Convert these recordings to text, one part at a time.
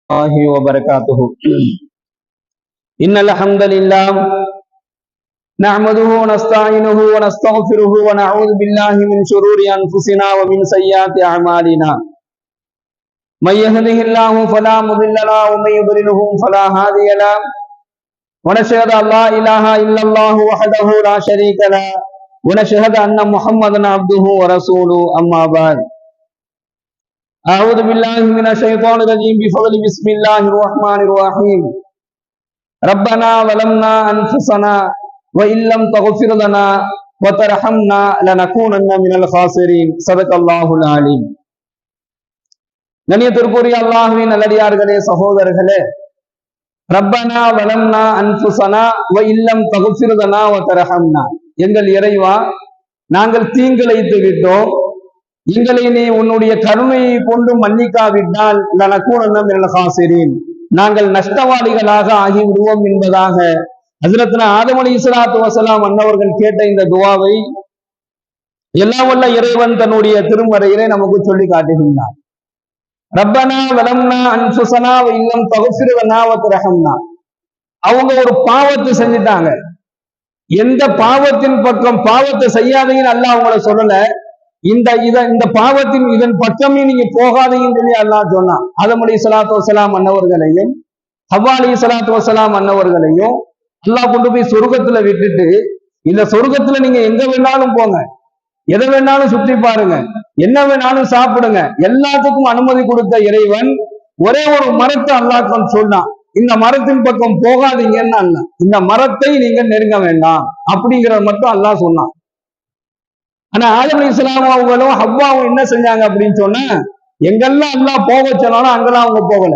الله وبركاته. إن الحمد لله نحمده ونستعينه ونستغفره ونعوذ بالله من شرور أنفسنا ومن سيئات أعمالنا. من يهده الله فلا مضل له ومن يضلله فلا هادي له. ونشهد أن لا إله إلا الله وحده لا شريك له ونشهد أن محمدا عبده ورسوله. أما بعد، أعوذ بالله من الشيطان الرجيم بفضل بسم الله الرحمن الرحيم. ربنا ظلمنا أنفسنا وإن لم تغفر لنا وترحمنا لنكونن من الخاسرين. صدق الله العليم. கண்ணியத்திற்குரிய அல்லாஹ்வின் நல்லடியார்களே, சகோதரர்களே, ரப்பனா வலம்னா அன்ஃபுஸனா வ இல்லம் தக்ஃபிர் லனா வ தர்ஹம்னா, எங்கள் இறைவா, நாங்கள் தீங்கிழைத்து விட்டோம், எங்களை நீ உன்னுடைய கருணையை கொண்டு மன்னிக்காவிட்டால் லனகூனன்ன மினல் காசிரீன், நாங்கள் நஷ்டவாளிகளாக ஆகிவிடுவோம் என்பதாக ஹஜ்ரத்னா ஆதம் அலைஹிஸ்ஸலாத்து வஸலாம் அன்னவர்கள் கேட்ட இந்த துஆவை எல்லாம் வல்ல இறைவன் தன்னுடைய திருமறையிலே நமக்கு சொல்லி காட்டுகின்றார். ரப்பனா வலம்னா அன்ஃபுஸனா வ இல்லம் தக்ஃபிர் லனா வ தர்ஹம்னா, அவங்க ஒரு பாவத்தை செஞ்சிட்டாங்க. எந்த பாவத்தின் பக்கம் பாவத்தை செய்யாதீங்கன்னு அல்லாஹ் அவங்கள சொல்லல, இந்த பாவத்தின் இதன் பக்கமே நீங்க போகாதீங்கன்னு சொல்லி அல்லாஹ் சொன்னான். ஆதம் அலைஹிஸ்ஸலாத்து வஸலாம் அன்னவர்களையும் ஹவ்வா அலைஹிஸ்ஸலாத்து வஸலாம் அன்னவர்களையும் அல்லாஹ் கொண்டு போய் சொர்க்கத்துல விட்டுட்டு, இந்த சொர்க்கத்துல நீங்க எங்க வேணாலும் போங்க, எதை வேணாலும் சுற்றி பாருங்க, என்ன வேணாலும் சாப்பிடுங்க, எல்லாத்துக்கும் அனுமதி கொடுத்த இறைவன் ஒரே ஒரு மரத்தை அல்லாஹ் சொன்னான், இந்த மரத்தின் பக்கம் போகாதீங்கன்னு அல்ல, இந்த மரத்தை நீங்க நெருங்க வேண்டாம் அப்படிங்கிறத மட்டும் அல்லாஹ் சொன்னான். ஆனா ஆதம் அலைஹிஸ்ஸலாம் அவங்களும் ஹவ்வாவும் என்ன செஞ்சாங்க அப்படின்னு சொன்னா, எங்கெல்லாம் அல்லாஹ் போக சொன்னானோ அங்கெல்லாம் அவங்க போகல,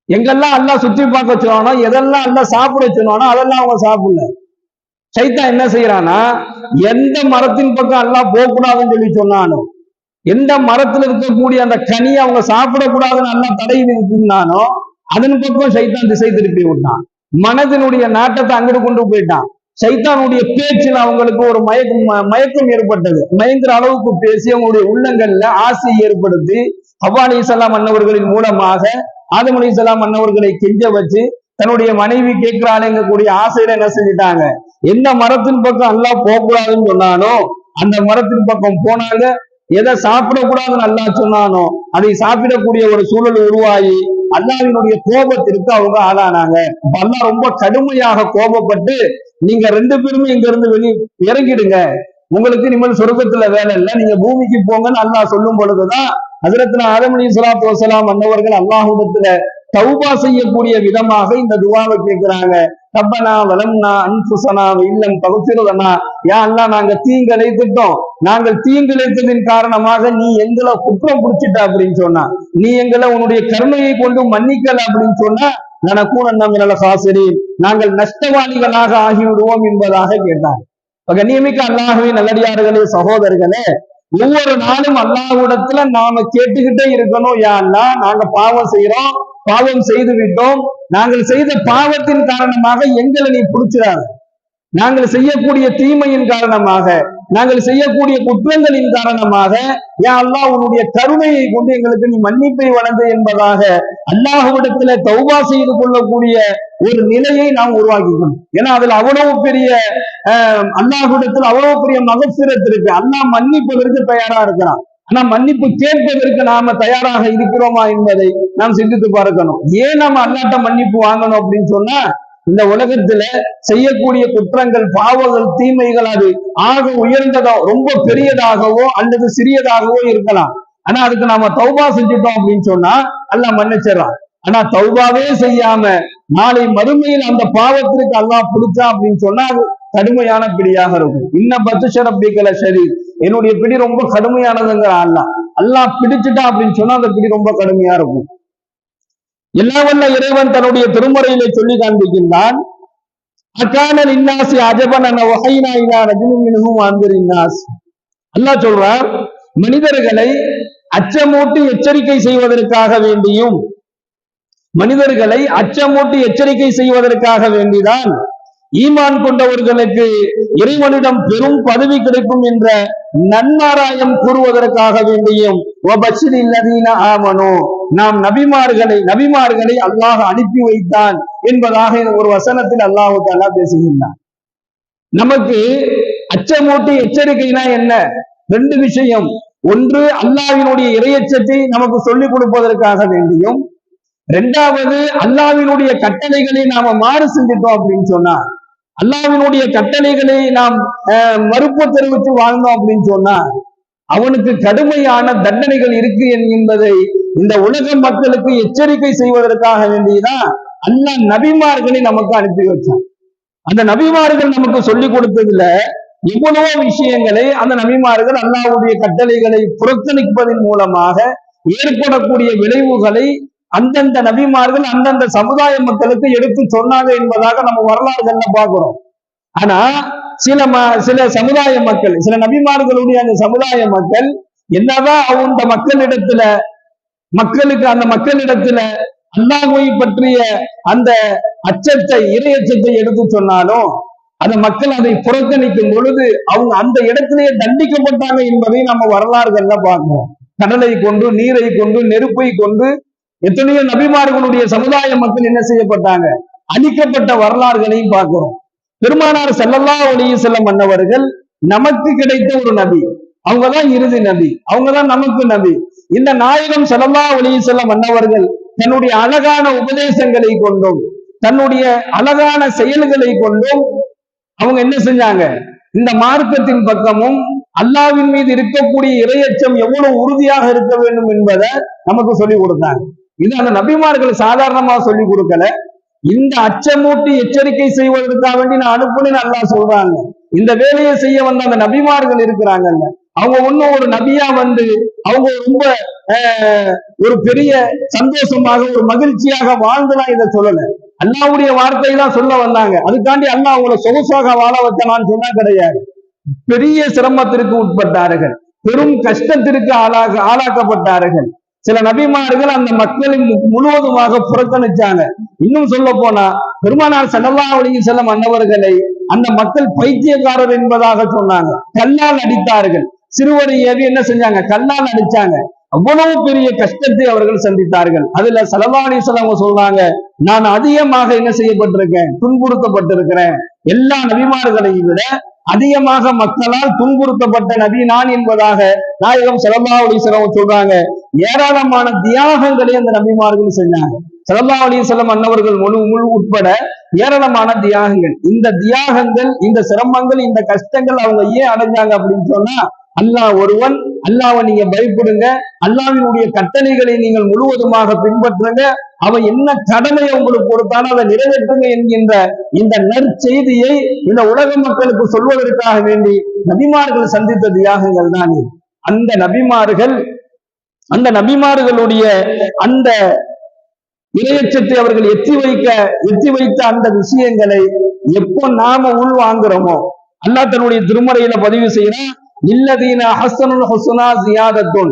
எங்கெல்லாம் அல்லாஹ் சுற்றி பார்க்க சொன்னானோ, எதெல்லாம் அல்லாஹ் சாப்பிட சொன்னானோ அதெல்லாம் அவங்க சாப்பிடல. சைத்தான் என்ன செய்யறானா, எந்த மரத்தின் பக்கம் அல்லாஹ் போகக்கூடாதுன்னு சொல்லி சொன்னானோ, எந்த மரத்துல இருக்கக்கூடிய அந்த கனியை அவங்க சாப்பிடக்கூடாதுன்னு அல்லாஹ் தடை விதிச்சிருந்தானோ அதன் பக்கம் சைத்தான் திசை திருப்பி விட்டான். மனதினுடைய நாட்டத்தை அங்கிட்டு கொண்டு போயிட்டான். சைத்தானுடைய பேச்சில் அவங்களுக்கு ஒரு மயக்கம் ஏற்பட்டது. மயங்கிற அளவுக்கு பேசி அவங்களுடைய உள்ளங்கள்ல ஆசை ஏற்படுத்தி ஹவ்வா அலைஹிஸ்ஸலாம் அன்னவர்களின் மூலமாக ஆதம் அலைஹிஸ்ஸலாம் அன்னவர்களை கெஞ்ச வச்சு தன்னுடைய மனைவி கேட்கிறாளேங்கக்கூடிய ஆசையில என்ன செஞ்சிட்டாங்க, எந்த மரத்தின் பக்கம் அல்லாஹ் போகக்கூடாதுன்னு சொன்னானோ அந்த மரத்தின் பக்கம் போனாங்க. எதை சாப்பிடக்கூடாதுன்னு அல்லாஹ் சொன்னானோ அதை சாப்பிடக்கூடிய ஒரு சூழல் உருவாகி அல்லாஹ்வினுடைய கோபத்திற்கு அவங்க ஆளானாங்க. அல்லாஹ் ரொம்ப கடுமையாக கோபப்பட்டு, நீங்க ரெண்டு பேருமே இங்க இருந்து இறங்கிடுங்க, உங்களுக்கு இனிமேல் சொர்க்கத்துல வேலை இல்லை, நீங்க பூமிக்கு போங்கன்னு அல்லாஹ் சொல்லும் பொழுதுதான் ஹஜ்ரத்னா ஆதம் அலைஹிஸ்ஸலாத்து வஸலாம் அன்னவர்கள் அல்லாஹ்விடத்துல தௌபா செய்யக்கூடிய விதமாக இந்த துஆவை கேட்கிறாங்க. ரப்பனா வலம்னா அன்ஃபுஸனா வ இல்லம் தக்ஃபிர் லனா, யா அல்லாஹ், நாங்க தீங்கிழைத்துட்டோம், நாங்கள் தீங்கிழைத்ததின் காரணமாக நீ எங்களை குற்றம் பிடிச்சிட்ட அப்படின்னு சொன்னா, நீ எங்களை உன்னுடைய கருணையை கொண்டு மன்னிக்கல அப்படின்னு சொன்னா லனகூனன்ன மினல் காசிரீன், நாங்கள் நஷ்டவாளிகளாக ஆகிவிடுவோம் என்பதாக கேட்டார். கண்ணியமிக்க அல்லாஹ்வின் நல்லடியார்களே, சகோதரர்களே, ஒவ்வொரு நாளும் அல்லாஹ்விடத்துல நாம கேட்டுக்கிட்டே இருக்கணும், யா அல்லாஹ், நாங்க பாவம் செய்யறோம், பாவம் செய்து விட்டோம், நாங்கள் செய்த பாவத்தின் காரணமாக எங்களை நீ பிடிச்சிடாத, நாங்கள் செய்யக்கூடிய தீமையின் காரணமாக, நாங்கள் செய்யக்கூடிய குற்றங்களின் காரணமாக யா அல்லாஹ் உன்னுடைய கருணையை கொண்டு எங்களுக்கு நீ மன்னிப்பை வழங்கு என்பதாக அல்லாஹ்விடத்துல தௌபா செய்து கொள்ளக்கூடிய ஒரு நிலையை நாம் உருவாக்கிக்கணும். ஏன்னா அதுல அவ்வளவு பெரிய அல்லாஹ்விடத்துல அவ்வளவு பெரிய மகஃபிரத் இருக்கு. அல்லாஹ் மன்னிப்பதற்கு தயாரா இருக்கிறான். ஆனா மன்னிப்பு கேட்பதற்கு நாம தயாராக இருக்கிறோமா என்பதை நாம் சிந்தித்து பார்க்கணும். ஏன் நாம அல்லாஹ்ட்ட மன்னிப்பு வாங்கணும் அப்படின்னு சொன்னா, இந்த உலகத்துல செய்யக்கூடிய குற்றங்கள், பாவங்கள், தீமைகள் அது ஆக உயர்ந்ததோ ரொம்ப பெரியதாகவோ அல்லது சிறியதாகவோ இருக்கலாம். ஆனா அதுக்கு நாம தௌபா செஞ்சுட்டோம் அப்படின்னு சொன்னா அல்லாஹ் மன்னிச்சிடறான். ஆனா தௌபாவே செய்யாம நாளை மறுமையில் அந்த பாவத்திற்கு அல்லாஹ் பிடிச்சா அப்படின்னு சொன்னா அது கடுமையான பிடியாக இருக்கும். இன்ன பத்துஷரப்பிக்கல சரி, என்னுடைய பிடி ரொம்ப கடுமையானதுங்கிற அல்லாஹ் பிடிச்சிட்டா அப்படின்னு சொன்னா அந்த பிடி ரொம்ப கடுமையா இருக்கும். எல்லா வல்ல இறைவன் தன்னுடைய திருமறையிலே சொல்லி காண்பிக்கின்றான். அகானல் இன்னாசி அஜபன் அன வஹைனா இலா ரஜுலின் மின்ஹும் அன்திர் இன்னாஸ். அல்லாஹ் சொல்றார், மனிதர்களை அச்சமூட்டி எச்சரிக்கை செய்வதற்காக வேண்டியும், மனிதர்களை அச்சமூட்டி எச்சரிக்கை செய்வதற்காக வேண்டிதான் ஈமான் கொண்டவர்களுக்கு இறைவனிடம் பெரும் பதவி கிடைக்கும் என்ற நன்மாராயம் கூறுவதற்காக வேண்டியும் நாம் நபிமார்களை அல்லாஹ் அனுப்பி வைத்தான் என்பதாக ஒரு வசனத்தில் அல்லாஹ் தஆலா பேசுகின்றான். நமக்கு அச்சமூட்டி எச்சரிக்கைனா என்ன? ரெண்டு விஷயம். ஒன்று, அல்லாஹ்வினுடைய இறையச்சத்தை நமக்கு சொல்லிக் கொடுப்பதற்காக வேண்டியும், இரண்டாவது அல்லாஹ்வினுடைய கட்டளைகளை நாம மாறு செஞ்சிட்டோம் அப்படின்னு சொன்னா, அல்லாஹ்வினுடைய கட்டளைகளை நாம் மறுப்பு தெரிவித்து வாழ்ந்தோம் அப்படின்னு சொன்னா அவனுக்கு கடுமையான தண்டனைகள் இருக்கு என்பதை இந்த உலக மக்களுக்கு எச்சரிக்கை செய்வதற்காக வேண்டியதான் அல்லாஹ் நபிமார்களை நமக்கு அனுப்பி வச்சான். அந்த நபிமார்கள் நமக்கு சொல்லிக் கொடுத்ததுல எவ்வளவோ விஷயங்களை அந்த நபிமார்கள் அல்லாஹ்வுடைய கட்டளைகளை புறக்கணிப்பதன் மூலமாக ஏற்படக்கூடிய விளைவுகளை அந்தந்த நபிமார்கள் அந்தந்த சமுதாய மக்களுக்கு எடுத்து சொன்னாங்க என்பதாக நம்ம வரலாறுகள்ல பார்க்கிறோம். ஆனா சில சமுதாய மக்கள், சில நபிமார்களுடைய அந்த சமுதாய மக்கள் என்னதான் அந்த மக்களிடத்துல அல்லாஹ்வை பற்றிய அந்த அச்சத்தை, இறையச்சத்தை எடுத்து சொன்னாலும் அந்த மக்கள் அதை புறக்கணிக்கும் பொழுது அவங்க அந்த இடத்திலேயே தண்டிக்கப்பட்டாங்க என்பதை நம்ம வரலாறுகள்ல பார்க்கிறோம். கடலை கொண்டு, நீரை கொண்டு, நெருப்பை கொண்டு எத்தனையோ நபிமார்களுடைய சமுதாய மக்கள் என்ன செய்யப்பட்டாங்க? அழிக்கப்பட்ட வரலாறுகளையும் பார்க்கிறோம். பெருமானார் ஸல்லல்லாஹு அலைஹி வஸல்லம் அன்னவர்கள் நமக்கு கிடைத்த ஒரு நபி. அவங்கதான் இறுதி நபி, அவங்கதான் நமக்கு நபி. இந்த நாயகம் ஸல்லல்லாஹு அலைஹி வஸல்லம் அன்னவர்கள் தன்னுடைய அழகான உபதேசங்களை கொண்டும் தன்னுடைய அழகான செயல்களை கொண்டும் அவங்க என்ன செஞ்சாங்க? இந்த மார்க்கத்தின் பக்கமும் அல்லாஹ்வின் மீது இருக்கக்கூடிய இறையச்சம் எவ்வளவு உறுதியாக இருக்க வேண்டும் என்பதை நமக்கு சொல்லிக் கொடுத்தாங்க. இது அந்த நபிமார்கள் சாதாரணமா சொல்லிக் கொடுக்கல. இந்த அச்சமூட்டி எச்சரிக்கை செய்வதற்காக வேண்டி நான் அனுப்புனேன்னு அல்லாஹ் சொல்றாங்க. இந்த வேலையை செய்ய வந்த அந்த நபிமார்கள் இருக்கிறாங்கல்ல, அவங்க ஒன்னும் ஒரு நபியா வந்து அவங்க ரொம்ப ஒரு பெரிய சந்தோஷமாக ஒரு மகிழ்ச்சியாக வாழ்ந்துதான் இதை சொல்லல. அல்லாஹ்வுடைய வார்த்தை தான் சொல்ல வந்தாங்க. அதுக்காண்டி அல்லாஹ் அவங்களை சொகுசாக வாழ வைக்கலான்னு சொன்னா கிடையாது. பெரிய சிரமத்திற்கு உட்பட்டார்கள், பெரும் கஷ்டத்திற்கு ஆளாக்கப்பட்டார்கள். சில நபிமார்கள் அந்த மக்களை முழுவதுமாக புறக்கணிச்சாங்க. இன்னும் சொல்ல போனா பெருமானார் ஸல்லல்லாஹு அலைஹி வஸல்லம் அன்னவர்களை அந்த மக்கள் பைத்தியக்காரர் என்பதாக சொன்னாங்க. கல்லால் அடித்தார்கள். சிறுவரை ஏவி என்ன செஞ்சாங்க? கல்லால் அடிச்சாங்க. அவ்வளவு பெரிய கஷ்டத்தை அவர்கள் சந்தித்தார்கள். அதுல ஸல்லல்லாஹு அலைஹி வஸல்லம் சொல்றாங்க, நான் அதிகமாக என்ன செய்யப்பட்டிருக்கேன்? துன்புறுத்தப்பட்டிருக்கிறேன். எல்லா நபிமார்களையும் விட அதிகமாக மக்களால் துன்புறுத்தப்பட்ட நபி நான் என்பதாக நாயகம் ஸல்லல்லாஹு அலைஹி வஸல்லம் சொல்றாங்க. ஏராளமான தியாகங்களை அந்த நபிமார்கள் செஞ்சாங்க. ஸல்லல்லாஹு அலைஹி வஸல்லம் அன்னவர்கள் முழு உட்பட ஏராளமான தியாகங்கள். இந்த தியாகங்கள், இந்த சிரமங்கள், இந்த கஷ்டங்கள் அவங்க ஏன் அடைஞ்சாங்க அப்படின்னு சொன்னா, அல்லாஹ் ஒருவன், அல்லாஹ்வை நீங்க பயப்படுங்க, அல்லாஹ்வினுடைய கட்டளைகளை நீங்கள் முழுவதுமாக பின்பற்றுங்க, அவன் என்ன கடமையை உங்களுக்கு கொடுத்தானோ அதை நிறைவேற்றுங்க என்கின்ற இந்த நற்செய்தியை இந்த உலக மக்களுக்கு சொல்வதற்காக வேண்டி நபிமார்கள் சந்தித்த தியாகங்கள் தான். அந்த நபிமார்களுடைய அந்த இறையச்சத்தை அவர்கள் எத்தி வைத்த அந்த விஷயங்களை எப்போ நாம உள் வாங்குறோமோ, அல்லாஹ் தன்னுடைய திருமறையில பதிவு செய்யறான், இல்லதீன ஹஸனுல் ஹுஸ்னா ஜியாதத்துன்.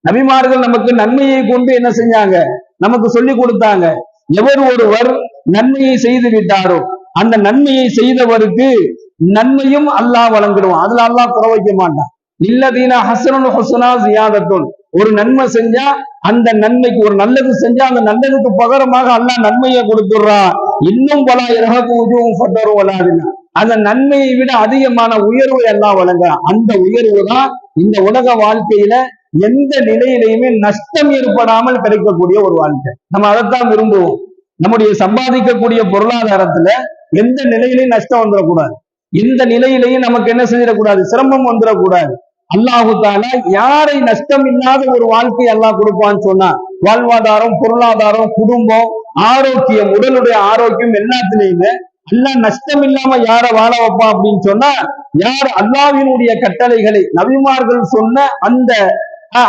நபிமார்கள் நமக்கு நன்மையை கொண்டு என்ன செஞ்சாங்க? நமக்கு சொல்லி கொடுத்தாங்க. எவர் ஒருவர் நன்மையை செய்து விட்டாரோ அந்த நன்மையை செய்தவருக்கு நன்மையும் அல்லாஹ் வழங்கிடுவான். அதுல அல்லாஹ் குறை வைக்க மாட்டான். இல்லதீன ஹஸனுல் ஹுஸ்னா ஜியாதத்துன். ஒரு நன்மை செஞ்சா அந்த நன்மைக்கு, ஒரு நல்லது செஞ்சா அந்த நல்லதுக்கு பகரமாக அல்லாஹ் நன்மையை கொடுத்துடுறான். இன்னும் பல வளாதினா, அந்த நன்மையை விட அதிகமான உயர்வை எல்லாம் வழங்குறான். அந்த உயர்வு தான் இந்த உலக வாழ்க்கையில எந்த நிலையிலையுமே நஷ்டம் ஏற்படாமல் கிடைக்கக்கூடிய ஒரு வாழ்க்கை. நம்ம அதைத்தான் விரும்புவோம். நம்முடைய சம்பாதிக்கக்கூடிய பொருளாதாரத்துல எந்த நிலையிலையும் நஷ்டம் வந்துடக்கூடாது. எந்த நிலையிலையும் நமக்கு என்ன செஞ்சிடக்கூடாது? சிரமம் வந்துடக்கூடாது. அல்லாஹு தஆலா யாரை நஷ்டம் இல்லாத ஒரு வாழ்க்கை அல்லாஹ் கொடுப்பான்னு சொன்னா, வாழ்வாதாரம், பொருளாதாரம், குடும்பம், ஆரோக்கியம், உடலுடைய ஆரோக்கியம் எல்லாத்திலையுமே அல்லாஹ் நஷ்டம் இல்லாம யார வாழ வைப்பான் அப்படின்னு சொன்னா, யார் அல்லாஹ்வினுடைய கட்டளைகளை, நபிமார்கள் சொன்ன அந்த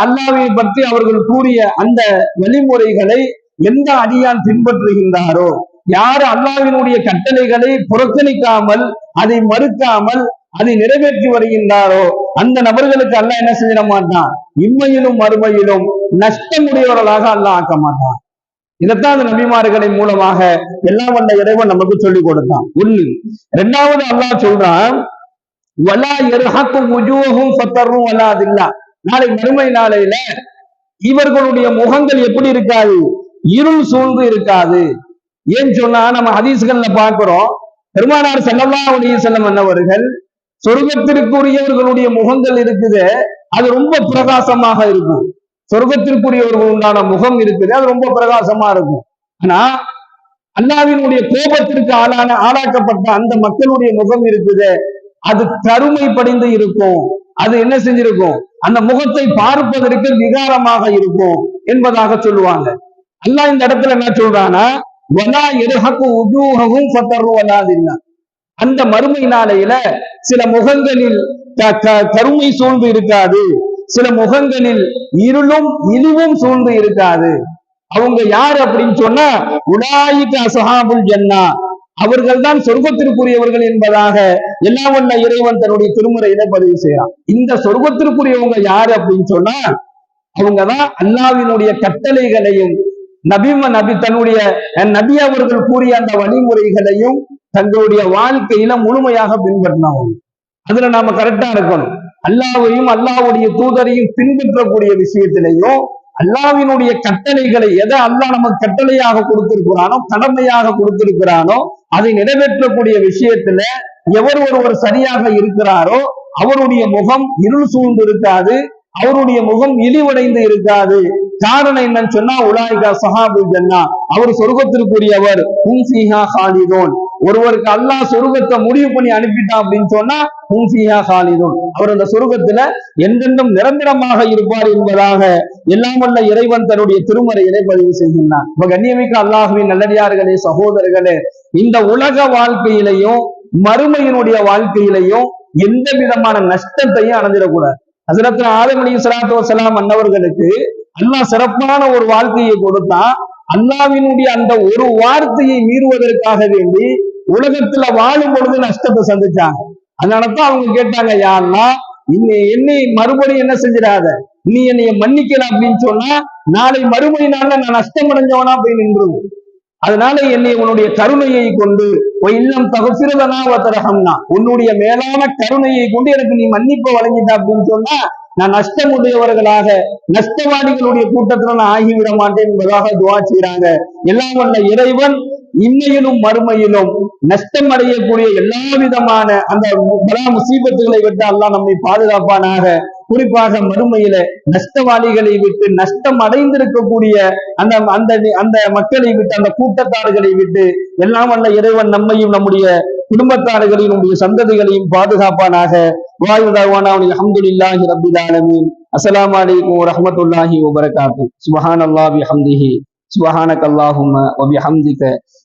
அல்லாஹ்வை பற்றி அவர்கள் கூறிய அந்த வழிமுறைகளை எந்த அடியான் பின்பற்றுகின்றாரோ, யார் அல்லாஹ்வினுடைய கட்டளைகளை புறக்கணிக்காமல், அதை மறுக்காமல், அதை நிறைவேற்றி வருகின்றாரோ அந்த நபர்களுக்கு அல்லாஹ் என்ன செஞ்சிட மாட்டான்? இம்மையிலும் மறுமையிலும் நஷ்டமுடையவர்களாக அல்லாஹ் ஆக்க மாட்டான். இதைத்தான் அந்த நபிமார்களின் மூலமாக எல்லாம் வல்ல இறைவன் நமக்கு சொல்லிக் கொடுத்தான். ஒண்ணு. இரண்டாவது அல்லாஹ் சொல்றான், வலா யர்ஹகு வுஜூஹும் ஃபதர்ரும் வலா தில்லா. நாளை மறுமை நாளையில இவர்களுடைய முகங்கள் எப்படி இருக்காது? இருள் சூழ்ந்து இருக்காது. ஏன் சொன்னா, நம்ம ஹதீஸ்கள்ல பார்க்கிறோம், பெருமானார் ஸல்லல்லாஹு அலைஹி வஸல்லம் அன்னவர்கள் சொர்க்கத்திற்குரியவர்களுடைய முகங்கள் இருக்குது, அது ரொம்ப பிரகாசமாக இருக்கும். சொர்க்கத்திற்குரியவர்கள் உண்டான முகம் இருக்குது, அது ரொம்ப பிரகாசமா இருக்கும். ஆனா அல்லாஹ்வினுடைய கோபத்திற்கு ஆளாக்கப்பட்ட அந்த மக்களுடைய முகம் இருக்குது, அது கருமை படிந்து இருக்கும். அது என்ன செஞ்சிருக்கும்? அந்த முகத்தை பார்ப்பதற்கு விகாரமாக இருக்கும் என்பதாக சொல்லுவாங்க. அல்லாஹ் இந்த இடத்துல என்ன சொல்றானா, வலா யர்ஹகு வுஜூஹும் ஃபதர்ரும் வலா தில்லா. அந்த மறுமை நாளையில சில முகங்களில் கருமை சூழ்ந்து இருக்காது, சில முகங்களில் இருளும் இழிவும் சூழ்ந்து இருக்காது. அவங்க யார் அப்படின்னு சொன்னா, உலாயிக அஸ்ஹாபுல் ஜன்னா, அவர்கள் தான் சொர்க்கத்திற்குரியவர்கள் என்பதாக எல்லாம் வல்ல இறைவன் தன்னுடைய திருமுறையில பதிவு செய்யறான். இந்த சொர்க்கத்திற்குரியவங்க யாரு அப்படின்னு சொன்னா, அவங்கதான் அல்லாஹ்வினுடைய கட்டளைகளையும் தன்னுடைய நபி அவர்கள் கூறிய அந்த வழிமுறைகளையும் தங்களுடைய வாழ்க்கையில முழுமையாக பின்பற்றினவங்க. அதுல நாம கரெக்டா இருக்கணும். அல்லாஹ்வையும் அல்லாஹ்வுடைய தூதரையும் பின்பற்றக்கூடிய விஷயத்திலையும், அல்லாஹ்வினுடைய கட்டளைகளை எதை அல்லாஹ் நமக்கு கட்டளையாக கொடுத்திருக்கிறானோ, கடமையாக கொடுத்திருக்கிறானோ, அதை நிறைவேற்றக்கூடிய விஷயத்துல எவர் ஒருவர் சரியாக இருக்கிறாரோ அவருடைய முகம் இருள் சூழ்ந்து இருக்காது, அவருடைய முகம் இழிவடைந்து இருக்காது. காரணம் என்னன்னு சொன்னா, உலாயிகா ஸஹாபுல் ஜன்னா, அவர் சொர்க்கத்திற்குரியவர். ஹும் ஃபீஹா காலிதூன். ஒருவருக்கு அல்லாஹ் சொர்க்கத்தை முடிவு பண்ணி அனுப்பிட்டான் அப்படின்னு சொன்னா, ஹும் ஃபீஹா காலிதூன், அவர் அந்த சொர்க்கத்துல என்றென்றும் நிரந்தரமாக இருப்பார் என்பதாக எல்லாம் வல்ல இறைவன் தன்னுடைய திருமறையிலே பதிவு செய்கின்றான். இப்ப கண்ணியமிக்க அல்லாஹ்வின் நல்லடியார்களே, சகோதரர்களே, இந்த உலக வாழ்க்கையிலையும் மறுமையினுடைய வாழ்க்கையிலையும் எந்த விதமான நஷ்டத்தையும் அடைஞ்சிடக்கூடாது. ஹஸரத் ஆதம் அலைஹிஸ்ஸலாத்து வஸ்ஸலாம் அன்னவர்களுக்கு அல்லாஹ் சிறப்பான ஒரு வாழ்க்கையை கொடுத்தா, அல்லாஹ்வினுடைய அந்த ஒரு வார்த்தையை மீறுவதற்காக வேண்டி உலகத்துல வாழும் பொழுது நஷ்டத்தை சந்திச்சாங்க. அதனாலதான் அவங்க கேட்டாங்க, யா அல்லாஹ், என்னை மறுபடியும் என்ன செஞ்சிடாத, நீ என்னைய மன்னிக்கல அப்படின்னு சொன்னா நாளை மறுபடி நாள்ல நான் நஷ்டம் அடைஞ்சவனா போய் நின்றுவேன். அதனால என்னை உன்னுடைய கருணையை கொண்டு, இல்லம் தகுசிறதனா வதரஹம்னா, உன்னுடைய மேலான கருணையை கொண்டு எனக்கு நீ மன்னிப்பு வழங்கிட்ட அப்படின்னு சொன்னா நான் நஷ்டமுடையவர்களாக, நஷ்டவாதிகளுடைய கூட்டத்துல நான் ஆகிவிட மாட்டேன் என்பதாக துவா செய்யறாங்க. எல்லாம் வல்ல இறைவன் இம்மையிலும் மறுமையிலும் நஷ்டம் அடையக்கூடிய எல்லா விதமான அந்த பலா முசீபத்துகளை விட்டு அல்லாஹ் நம்மை பாதுகாப்பானாக. குறிப்பாக மறுமையில நஷ்டவாளிகளை விட்டு, நஷ்டம் அடைந்திருக்கக்கூடிய அந்த அந்த அந்த மக்களை விட்டு, அந்த கூட்டத்தார்களை விட்டு எல்லாம் வல்ல இறைவன் நம்மையும் நம்முடைய குடும்பத்தார்களையும் நம்முடைய சந்ததிகளையும் பாதுகாப்பானாக. அல்ஹம்துலில்லாஹி ரப்பில் ஆலமீன். அஸ்ஸலாமு அலைக்கும் வரஹ்மத்துல்லாஹி வபரகாத்துஹு. சுப்ஹானல்லாஹி வபிஹம்திஹி, சுப்ஹானக அல்லாஹும்ம வபிஹம்திக,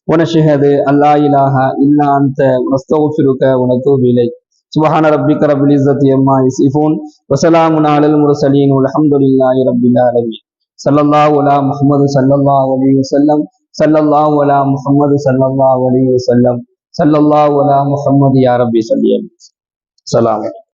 வனஷ்ஹது அல்லா இலாஹா இல்லா அன்த, நஸ்தக்ஃபிருக வனதூபு இலைக். சுப்ஹான ரப்பிக ரப்பில் இஸ்ஸத்தி அம்மா யசிஃபூன், வஸலாமுன் அலல் முர்ஸலீன், வல்ஹம்துலில்லாஹி ரப்பில் ஆலமீன். ஸல்லல்லாஹு அலா முஹம்மது ஸல்லல்லாஹு அலைஹி வஸல்லம், ஸல்லல்லாஹு அலா முஹம்மது ஸல்லல்லாஹு அலைஹி வஸல்லம், ஸல்லல்லாஹு அலா முஹம்மது யா ரப்பி ஸல்லி அலைஹி. ஸலாம்.